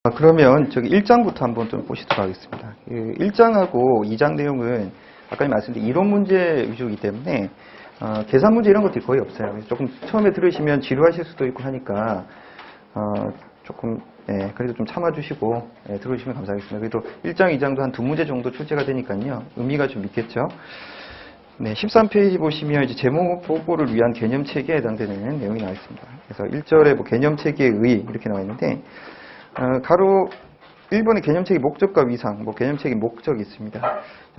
그러면 저기 1장부터 한번 좀 보시도록 하겠습니다. 1장하고 2장 내용은 아까 말씀드린 이론 문제 위주이기 때문에 계산 문제 이런 것들이 거의 없어요. 그래서 조금 처음에 들으시면 지루하실 수도 있고 하니까 조금 그래도 좀 참아주시고 들어주시면 감사하겠습니다. 그래도 1장, 2장도 한 2문제 정도 출제가 되니까요. 의미가 좀 있겠죠. 네, 13페이지 보시면 이제 제목 보고를 위한 개념 체계에 해당되는 내용이 나와 있습니다. 그래서 1절에 뭐 개념 체계의 의 이렇게 나와 있는데 가로 1번의 개념 체계 목적과 위상, 뭐 개념 체계 목적이 있습니다.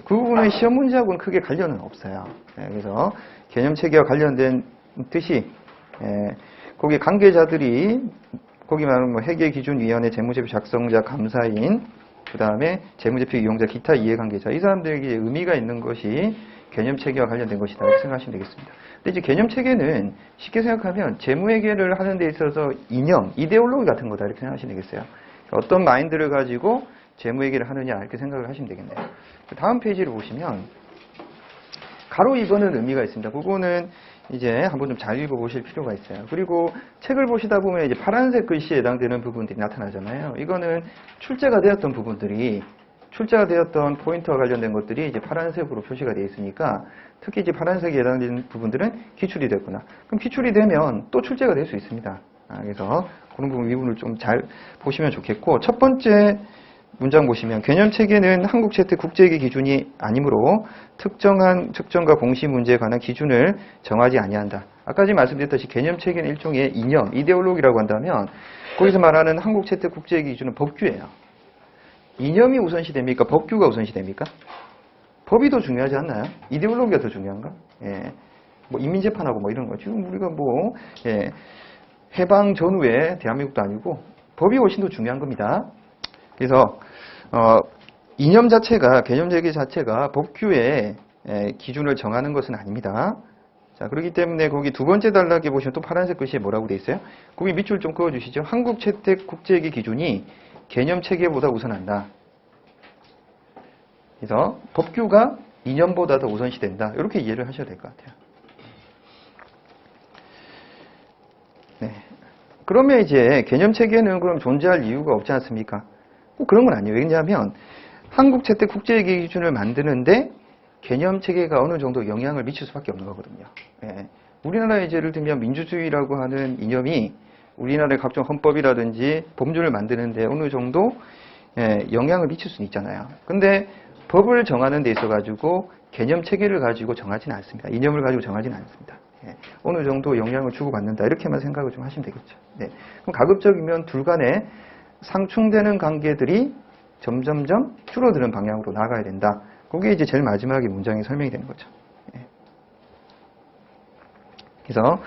그 부분은 시험 문제하고는 크게 관련은 없어요. 그래서 개념 체계와 관련된 뜻이 거기 관계자들이 거기 말하는 뭐 회계기준위원회, 재무제표 작성자, 감사인, 그 다음에 재무제표 이용자, 기타 이해관계자 이 사람들에게 의미가 있는 것이 개념 체계와 관련된 것이다 이렇게 생각하시면 되겠습니다. 근데 이제 개념 체계는 쉽게 생각하면 재무회계를 하는 데 있어서 이념, 이데올로기 같은 거다 이렇게 생각하시면 되겠어요. 어떤 마인드를 가지고 재무회계를 하느냐 이렇게 생각을 하시면 되겠네요. 다음 페이지를 보시면 가로 2번은 의미가 있습니다. 그거는 이제 한번 좀 잘 읽어보실 필요가 있어요. 그리고 책을 보시다 보면 이제 파란색 글씨에 해당되는 부분들이 나타나잖아요. 이거는 출제가 되었던 부분들이 출제가 되었던 포인트와 관련된 것들이 이제 파란색으로 표시가 되어 있으니까 특히 이제 파란색에 해당되는 부분들은 기출이 됐구나. 그럼 기출이 되면 또 출제가 될 수 있습니다. 그래서 그런 부분을 좀 잘 보시면 좋겠고 첫 번째 문장 보시면 개념 체계는 한국 채택 국제회계 기준이 아니므로 특정한 측정과 공시 문제에 관한 기준을 정하지 아니한다. 아까 지금 말씀드렸듯이 개념 체계는 일종의 이념, 이데올로기라고 한다면 거기서 말하는 한국 채택 국제회계 기준은 법규예요. 이념이 우선시됩니까? 법규가 우선시됩니까? 법이 더 중요하지 않나요? 이데올로기가 더 중요한가? 뭐 인민재판하고 뭐 이런 거 지금 우리가 뭐 해방 전후에 대한민국도 아니고 법이 훨씬 더 중요한 겁니다. 그래서 이념 자체가 개념 체계 자체가 법규의 기준을 정하는 것은 아닙니다. 자, 그렇기 때문에 거기 두 번째 단락에 보시면 또 파란색 글씨에 뭐라고 돼 있어요? 거기 밑줄 좀 그어 주시죠. 한국 채택 국제회계 기준이 개념 체계보다 우선한다. 그래서 법규가 이념보다 더 우선시된다. 이렇게 이해를 하셔야 될 것 같아요. 네. 그러면 이제 개념 체계는 그럼 존재할 이유가 없지 않습니까? 꼭 그런 건 아니에요. 왜냐하면 한국 채택 국제회계 기준을 만드는데 개념 체계가 어느 정도 영향을 미칠 수밖에 없는 거거든요. 우리나라의 예를 들면 민주주의라고 하는 이념이 우리나라의 각종 헌법이라든지 법률을 만드는데 어느 정도 영향을 미칠 수는 있잖아요. 근데 법을 정하는 데 있어가지고 개념 체계를 가지고 정하지는 않습니다. 이념을 가지고 정하지는 않습니다. 어느 정도 영향을 주고받는다. 이렇게만 생각을 좀 하시면 되겠죠. 그럼 가급적이면 둘 간에 상충되는 관계들이 점점점 줄어드는 방향으로 나가야 된다. 그게 이제 제일 마지막에 문장에 설명이 되는 거죠. 그래서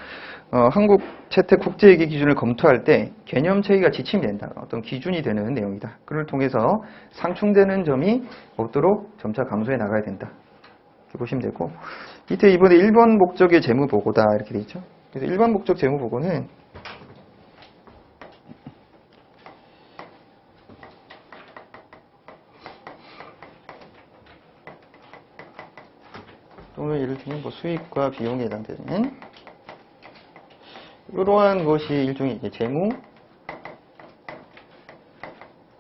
한국 채택 국제회계 기준을 검토할 때 개념 체계가 지침이 된다. 어떤 기준이 되는 내용이다. 그를 통해서 상충되는 점이 없도록 점차 감소해 나가야 된다. 이렇게 보시면 되고 밑에 이번에 1번 목적의 재무보고다 이렇게 돼 있죠. 그래서 1번 목적 재무보고는 또는 예를 들면 뭐 수익과 비용에 해당되는 이러한 것이 일종의 이제 재무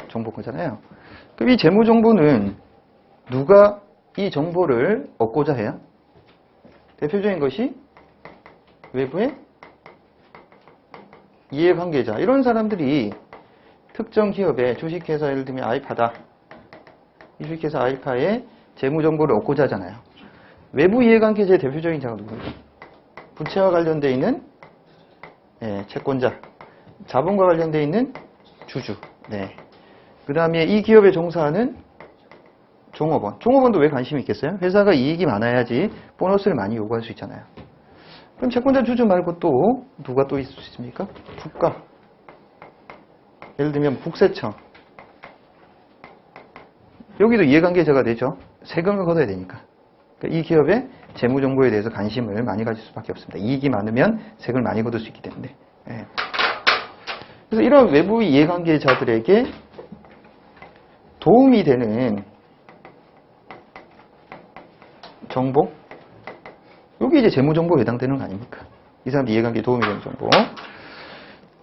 정보거잖아요. 그럼 이 재무 정보는 누가 이 정보를 얻고자 해요? 대표적인 것이 외부의 이해관계자 이런 사람들이 특정 기업의 주식회사 예를 들면 아이파다. 이 주식회사 아이파의 재무 정보를 얻고자 하잖아요. 외부 이해관계자의 대표적인 자가 누구예요? 부채와 관련되어 있는 채권자, 자본과 관련되어 있는 주주. 그 다음에 이 기업에 종사하는 종업원. 종업원도 왜 관심이 있겠어요? 회사가 이익이 많아야지 보너스를 많이 요구할 수 있잖아요. 그럼 채권자 주주 말고 또 누가 또 있을 수 있습니까? 국가. 예를 들면 국세청. 여기도 이해관계자가 되죠. 세금을 걷어야 되니까. 이 기업의 재무 정보에 대해서 관심을 많이 가질 수밖에 없습니다. 이익이 많으면 세금을 많이 거둘 수 있기 때문에. 그래서 이런 외부 이해관계자들에게 도움이 되는 정보? 여기 이제 재무 정보에 해당되는 거 아닙니까? 이 사람 이해관계에 도움이 되는 정보. 자,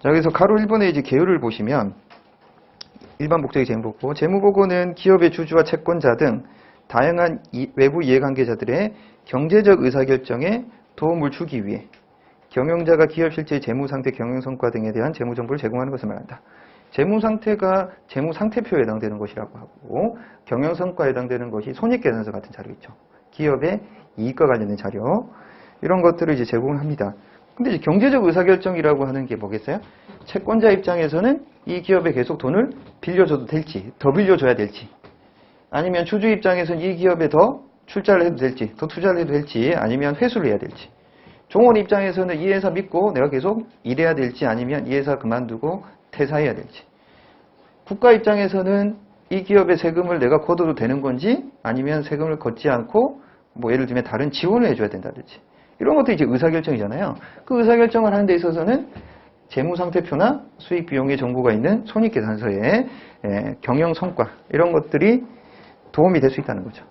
그래서 가로 1번에 이제 계율을 보시면 일반 목적의 재무보고. 재무보고는 기업의 주주와 채권자 등 다양한 외부 이해관계자들의 경제적 의사결정에 도움을 주기 위해 경영자가 기업 실제의 재무상태, 경영성과 등에 대한 재무정보를 제공하는 것을 말한다. 재무상태가 재무상태표에 해당되는 것이라고 하고, 경영성과에 해당되는 것이 손익계산서 같은 자료 있죠. 기업의 이익과 관련된 자료, 이런 것들을 이제 제공을 합니다. 근데 이제 경제적 의사결정이라고 하는 게 뭐겠어요? 채권자 입장에서는 이 기업에 계속 돈을 빌려줘도 될지, 더 빌려줘야 될지, 아니면 주주 입장에서는 이 기업에 더 출자를 해도 될지, 더 투자를 해도 될지, 아니면 회수를 해야 될지, 종원 입장에서는 이 회사 믿고 내가 계속 일해야 될지, 아니면 이 회사 그만두고 퇴사해야 될지, 국가 입장에서는 이 기업의 세금을 내가 걷어도 되는 건지, 아니면 세금을 걷지 않고 뭐 예를 들면 다른 지원을 해줘야 된다든지, 이런 것도 이제 의사결정이잖아요. 그 의사결정을 하는 데 있어서는 재무상태표나 수익비용의 정보가 있는 손익계산서의 경영성과, 이런 것들이 도움이 될 수 있다는 거죠.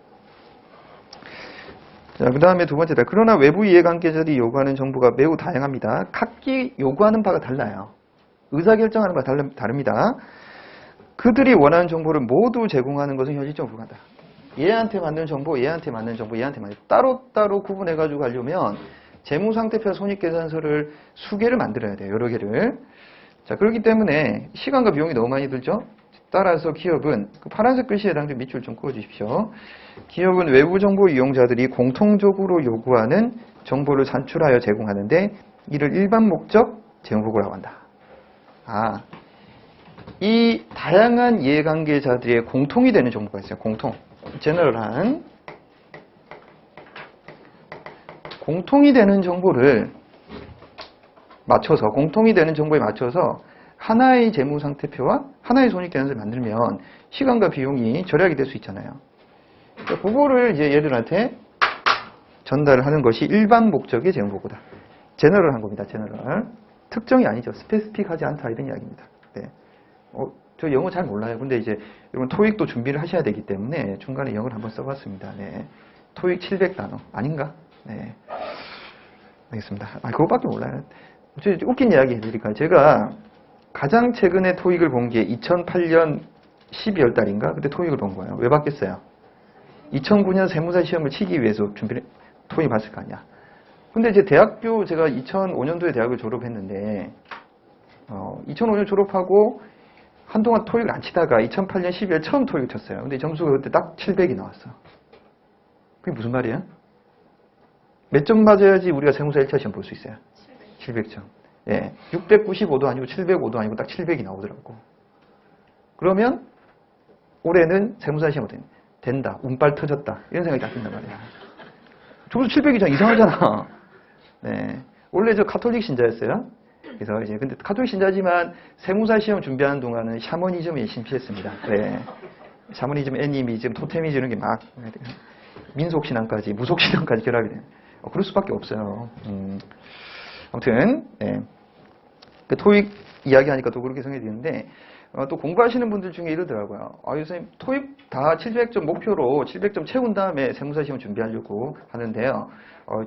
자, 그 다음에 두 번째다. 그러나 외부 이해관계자들이 요구하는 정보가 매우 다양합니다. 각기 요구하는 바가 달라요. 의사결정하는 바가 다릅니다. 그들이 원하는 정보를 모두 제공하는 것은 현실적으로 불가능하다. 얘한테 맞는 정보, 얘한테 맞는 정보, 얘한테 맞는 정보, 따로따로 구분해가지고 가려면 재무상태표 손익계산서를 수개를 만들어야 돼요. 여러 개를. 자, 그렇기 때문에 시간과 비용이 너무 많이 들죠. 따라서 기업은 그 파란색 글씨에 해당되는 밑줄 좀 그어주십시오. 기업은 외부 정보 이용자들이 공통적으로 요구하는 정보를 산출하여 제공하는데 이를 일반 목적 재무보고라고 한다. 이 다양한 이해관계자들의 공통이 되는 정보가 있어요. 공통. 제너럴한 공통이 되는 정보를 맞춰서, 공통이 되는 정보에 맞춰서 하나의 재무상태표와 하나의 손익계산서를 만들면 시간과 비용이 절약이 될 수 있잖아요. 그러니까 그거를 이제 얘들한테 전달을 하는 것이 일반 목적의 재무보고다. 제너럴한 겁니다. 제너럴. 특정이 아니죠. 스페시픽하지 않다, 이런 이야기입니다. 네. 저 영어 잘 몰라요. 근데 이제 여러분 토익도 준비를 하셔야 되기 때문에 중간에 영어를 한번 써봤습니다. 네. 토익 700단어 아닌가? 네. 알겠습니다. 그거밖에 몰라요. 웃긴 이야기 해드릴까요? 제가 가장 최근에 토익을 본 게 2008년 12월 달인가? 그때 토익을 본 거예요. 왜 봤겠어요? 2009년 세무사 시험을 치기 위해서 토익 봤을 거 아니야. 근데 이제 제가 2005년도에 대학을 졸업했는데, 2005년 졸업하고 한동안 토익을 안 치다가 2008년 12월 처음 토익을 쳤어요. 근데 점수가 그때 딱 700이 나왔어. 그게 무슨 말이에요? 몇 점 맞아야지 우리가 세무사 1차 시험 볼 수 있어요? 700점. 예, 695도 아니고 705도 아니고 딱 700이 나오더라고. 그러면 올해는 세무사 시험 된다. 운빨 터졌다. 이런 생각이 딱 든단 말이야. 점수 700이잖아. 이상하잖아. 네. 원래 저 카톨릭 신자였어요. 그래서 이제 근데 카톨릭 신자지만 세무사 시험 준비하는 동안은 샤머니즘에 심취했습니다. 네. 샤머니즘, 애니미즘, 토테미즘 이런 게 막 민속신앙까지, 무속신앙까지 결합이 돼요. 그럴 수밖에 없어요. 아무튼 네. 그 토익 이야기하니까 또 그렇게 생각이 드는데 또 공부하시는 분들 중에 이러더라고요. 선생님 토익 다 700점 목표로 700점 채운 다음에 세무사 시험 준비하려고 하는데요.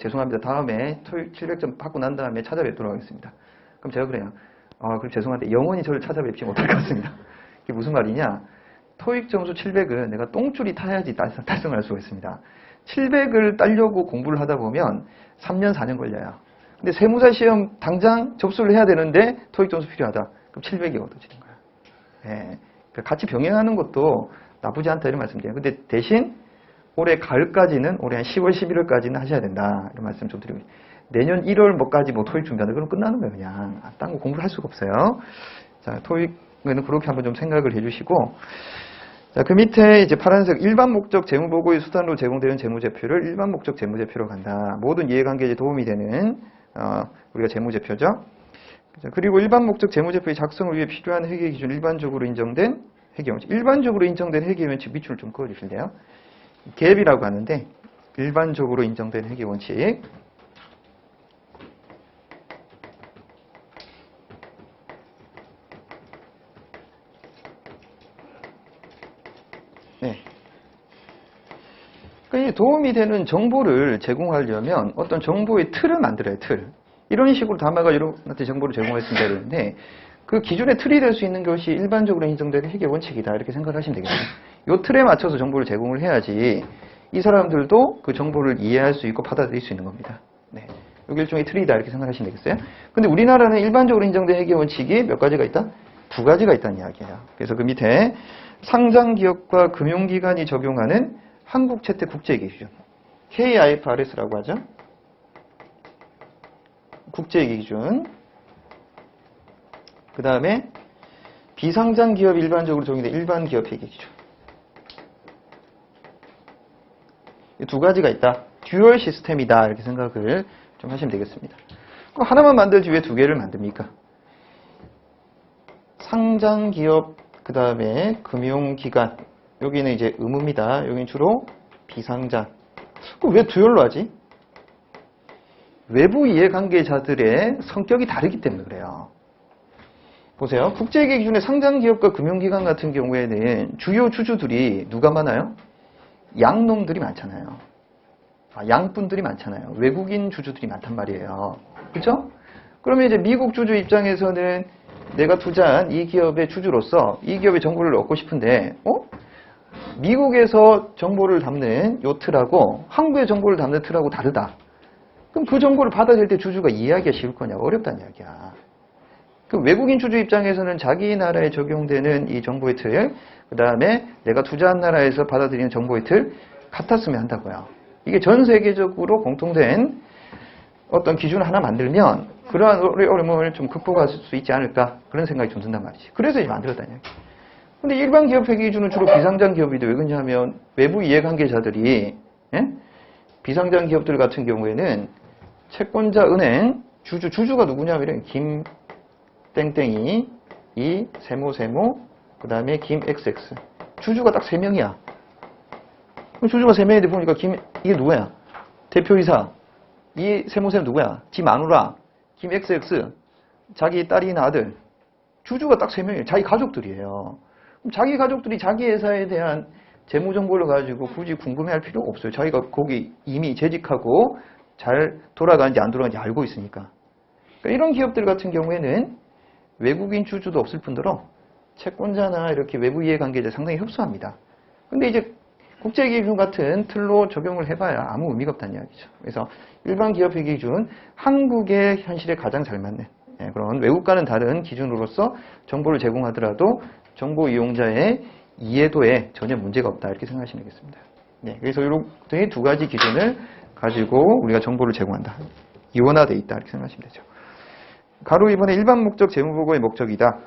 죄송합니다. 다음에 토익 700점 받고 난 다음에 찾아뵙도록 하겠습니다. 그럼 제가 그래요. 그럼 죄송한데 영원히 저를 찾아뵙지 못할 것 같습니다. 이게 무슨 말이냐? 토익 점수 700은 내가 똥줄이 타야지 달성할 수가 있습니다. 700을 따려고 공부를 하다 보면 3년, 4년 걸려요. 근데 세무사 시험 당장 접수를 해야 되는데 토익 점수 필요하다. 그럼 700이 얻어지는 거예요. 네. 같이 병행하는 것도 나쁘지 않다 이런 말씀드려요. 근데 대신 올해 가을까지는, 올해 한 10월, 11월까지는 하셔야 된다. 이런 말씀 좀 드리고. 내년 1월 뭐까지 토익 준비하는데 그럼 끝나는 거예요, 그냥. 딴 거 공부를 할 수가 없어요. 자, 토익은 그렇게 한번 좀 생각을 해주시고. 자, 그 밑에 이제 파란색 일반 목적 재무보고의 수단으로 제공되는 재무제표를 일반 목적 재무제표로 간다. 모든 이해관계에 도움이 되는, 우리가 재무제표죠. 자, 그리고 일반 목적 재무제표의 작성을 위해 필요한 회계 기준 일반적으로 인정된 회계 원칙. 일반적으로 인정된 회계 원칙 밑줄 좀 그어주실래요? 갭이라고 하는데, 일반적으로 인정된 회계 원칙. 네. 그러니까 도움이 되는 정보를 제공하려면 어떤 정보의 틀을 만들어요, 틀. 이런 식으로 담아가 여러분한테 정보를 제공했습니다. 그러는데 그 기준의 틀이 될 수 있는 것이 일반적으로 인정되는 회계 원칙이다. 이렇게 생각을 하시면 되겠네요. 이 틀에 맞춰서 정보를 제공을 해야지 이 사람들도 그 정보를 이해할 수 있고 받아들일 수 있는 겁니다. 네. 이게 일종의 틀이다. 이렇게 생각하시면 되겠어요. 근데 우리나라는 일반적으로 인정된 회계 원칙이 몇 가지가 있다? 두 가지가 있다는 이야기예요. 그래서 그 밑에 상장기업과 금융기관이 적용하는 한국채택 국제회계 기준. KIFRS라고 하죠. 국제회계 기준. 그 다음에 비상장 기업 일반적으로 적용된 일반 기업 회계 기준. 이 두 가지가 있다. 듀얼 시스템이다. 이렇게 생각을 좀 하시면 되겠습니다. 그럼 하나만 만들지 왜 두 개를 만듭니까? 상장 기업, 그 다음에 금융기관. 여기는 이제 의무입니다. 여기는 주로 비상장. 그럼 왜 듀얼로 하지? 외부 이해관계자들의 성격이 다르기 때문에 그래요. 보세요. 국제회계 기준의 상장기업과 금융기관 같은 경우에는 주요 주주들이 누가 많아요? 양놈들이 많잖아요. 양분들이 많잖아요. 외국인 주주들이 많단 말이에요. 그렇죠? 그러면 이제 미국 주주 입장에서는 내가 투자한 이 기업의 주주로서 이 기업의 정보를 얻고 싶은데 미국에서 정보를 담는 요 틀하고 한국의 정보를 담는 틀하고 다르다. 그럼 그 정보를 받아들일 때 주주가 이해하기가 쉬울 거냐? 어렵다는 이야기야. 그 외국인 주주 입장에서는 자기 나라에 적용되는 이 정보의 틀, 그 다음에 내가 투자한 나라에서 받아들이는 정보의 틀 같았으면 한다고요. 이게 전 세계적으로 공통된 어떤 기준을 하나 만들면 그러한 어려움을 좀 극복할 수 있지 않을까 그런 생각이 좀 든단 말이지. 그래서 이제 만들었다는 이야기. 근데 일반 기업 회계 기준은 주로 비상장 기업이도 왜 그러냐면 외부 이해관계자들이 비상장 기업들 같은 경우에는 채권자 은행 주주가 누구냐면 김 땡땡이, 이 세모, 그 다음에 김 XX. 주주가 딱 3명이야. 주주가 3명인데 보니까 이게 누구야? 대표이사. 이 세모 누구야? 지 마누라, 김 XX. 자기 딸이나 아들. 주주가 딱 3명이에요. 자기 가족들이에요. 그럼 자기 가족들이 자기 회사에 대한 재무정보를 가지고 굳이 궁금해할 필요가 없어요. 자기가 거기 이미 재직하고 잘 돌아가는지 안 돌아가는지 알고 있으니까. 그러니까 이런 기업들 같은 경우에는 외국인 주주도 없을 뿐더러 채권자나 이렇게 외부 이해관계자 상당히 협소합니다. 근데 이제 국제회계 기준 같은 틀로 적용을 해봐야 아무 의미가 없다는 이야기죠. 그래서 일반 기업 회계 기준, 한국의 현실에 가장 잘 맞는 그런 외국과는 다른 기준으로서 정보를 제공하더라도 정보 이용자의 이해도에 전혀 문제가 없다 이렇게 생각하시면 되겠습니다. 네, 그래서 이렇게 두 가지 기준을 가지고 우리가 정보를 제공한다. 이원화되어 있다 이렇게 생각하시면 되죠. 가로 2번에 일반 목적 재무보고의 목적이다.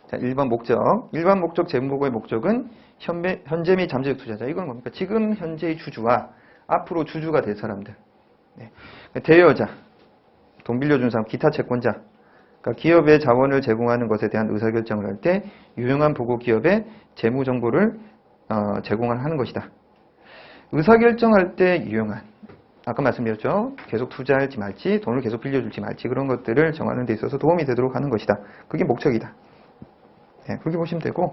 자, 1번 목적. 일반 목적 재무보고의 목적은 현재 및 잠재적 투자자. 이건 뭡니까? 지금 현재의 주주와 앞으로 주주가 될 사람들. 네. 대여자, 돈 빌려준 사람, 기타 채권자. 그러니까 기업의 자원을 제공하는 것에 대한 의사결정을 할 때 유용한 보고 기업의 재무 정보를 제공을 하는 것이다. 의사결정할 때 유용한. 아까 말씀드렸죠. 계속 투자할지 말지, 돈을 계속 빌려줄지 말지 그런 것들을 정하는 데 있어서 도움이 되도록 하는 것이다. 그게 목적이다. 네, 그렇게 보시면 되고